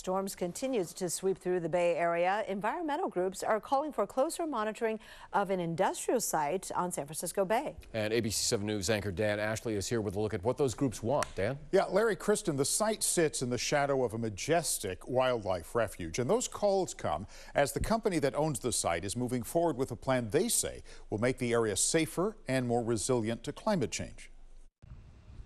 storms continues to sweep through the Bay Area, environmental groups are calling for closer monitoring of an industrial site on San Francisco Bay. And ABC 7 News anchor Dan Ashley is here with a look at what those groups want. Dan? Yeah, Larry, Kristen, the site sits in the shadow of a majestic wildlife refuge, and those calls come as the company that owns the site is moving forward with a plan they say will make the area safer and more resilient to climate change.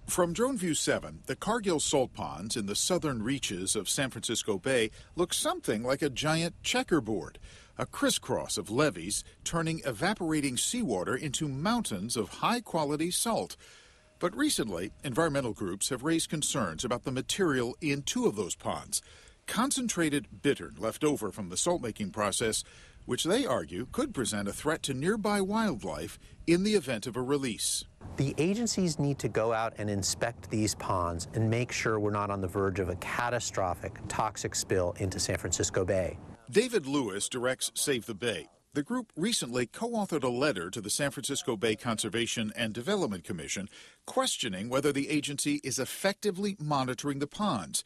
From Drone View 7, the Cargill salt ponds in the southern reaches of San Francisco Bay look something like a giant checkerboard, a crisscross of levees turning evaporating seawater into mountains of high-quality salt. But recently, environmental groups have raised concerns about the material in two of those ponds, concentrated bittern left over from the salt-making process, which they argue could present a threat to nearby wildlife in the event of a release. The agencies need to go out and inspect these ponds and make sure we're not on the verge of a catastrophic toxic spill into San Francisco Bay. David Lewis directs Save the Bay. The group recently co-authored a letter to the San Francisco Bay Conservation and Development Commission questioning whether the agency is effectively monitoring the ponds.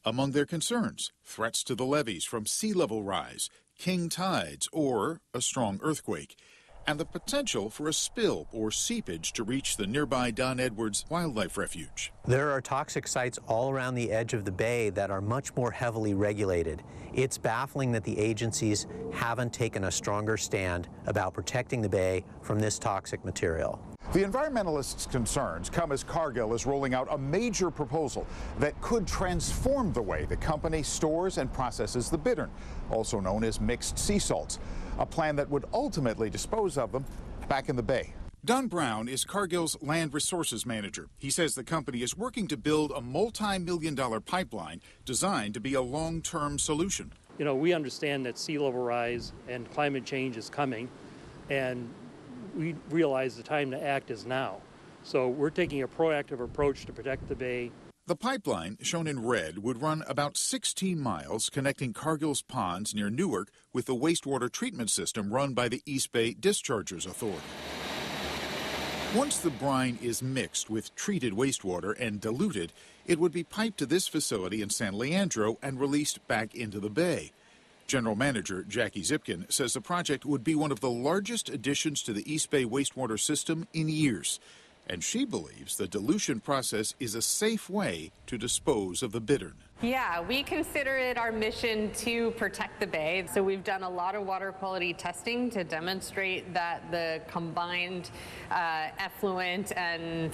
Among their concerns, threats to the levees from sea level rise, king tides, or a strong earthquake, and the potential for a spill or seepage to reach the nearby Don Edwards Wildlife Refuge. There are toxic sites all around the edge of the bay that are much more heavily regulated. It's baffling that the agencies haven't taken a stronger stand about protecting the bay from this toxic material. The environmentalists' concerns come as Cargill is rolling out a major proposal that could transform the way the company stores and processes the bittern, also known as mixed sea salts, a plan that would ultimately dispose of them back in the bay. Don Brown is Cargill's land resources manager. He says the company is working to build a multi-million-dollar pipeline designed to be a long-term solution. You know, we understand that sea level rise and climate change is coming, and we realize the time to act is now. So we're taking a proactive approach to protect the bay. The pipeline, shown in red, would run about 16 miles connecting Cargill's ponds near Newark with the wastewater treatment system run by the East Bay Dischargers Authority. Once the brine is mixed with treated wastewater and diluted, it would be piped to this facility in San Leandro and released back into the bay. General Manager Jackie Zipkin says the project would be one of the largest additions to the East Bay wastewater system in years. And she believes the dilution process is a safe way to dispose of the bittern. Yeah, we consider it our mission to protect the bay. So we've done a lot of water quality testing to demonstrate that the combined effluent and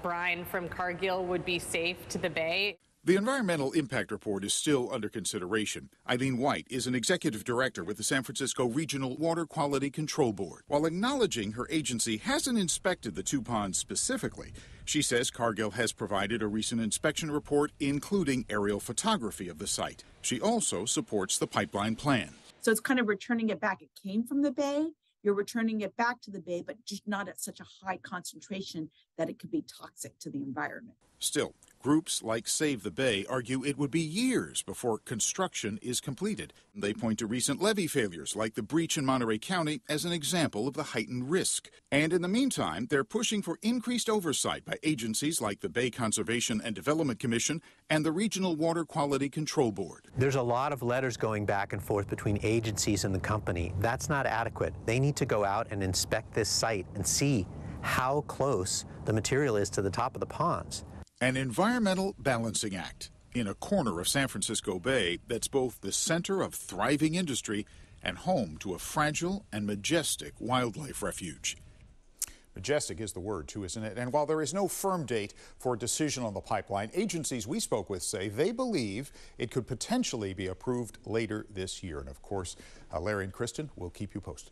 brine from Cargill would be safe to the bay. The environmental impact report is still under consideration. Eileen White is an executive director with the San Francisco Regional Water Quality Control Board. While acknowledging her agency hasn't inspected the two ponds specifically, she says Cargill has provided a recent inspection report, including aerial photography of the site. She also supports the pipeline plan. So it's kind of returning it back. It came from the bay. You're returning it back to the bay, but just not at such a high concentration that it could be toxic to the environment. Still, groups like Save the Bay argue it would be years before construction is completed. They point to recent levee failures like the breach in Monterey County as an example of the heightened risk. And in the meantime, they're pushing for increased oversight by agencies like the Bay Conservation and Development Commission and the Regional Water Quality Control Board. There's a lot of letters going back and forth between agencies and the company. That's not adequate. They need to go out and inspect this site and see how close the material is to the top of the ponds. An environmental balancing act in a corner of San Francisco Bay that's both the center of thriving industry and home to a fragile and majestic wildlife refuge. Majestic is the word, too, isn't it? And while there is no firm date for a decision on the pipeline, agencies we spoke with say they believe it could potentially be approved later this year. And of course, Larry and Kristen will keep you posted.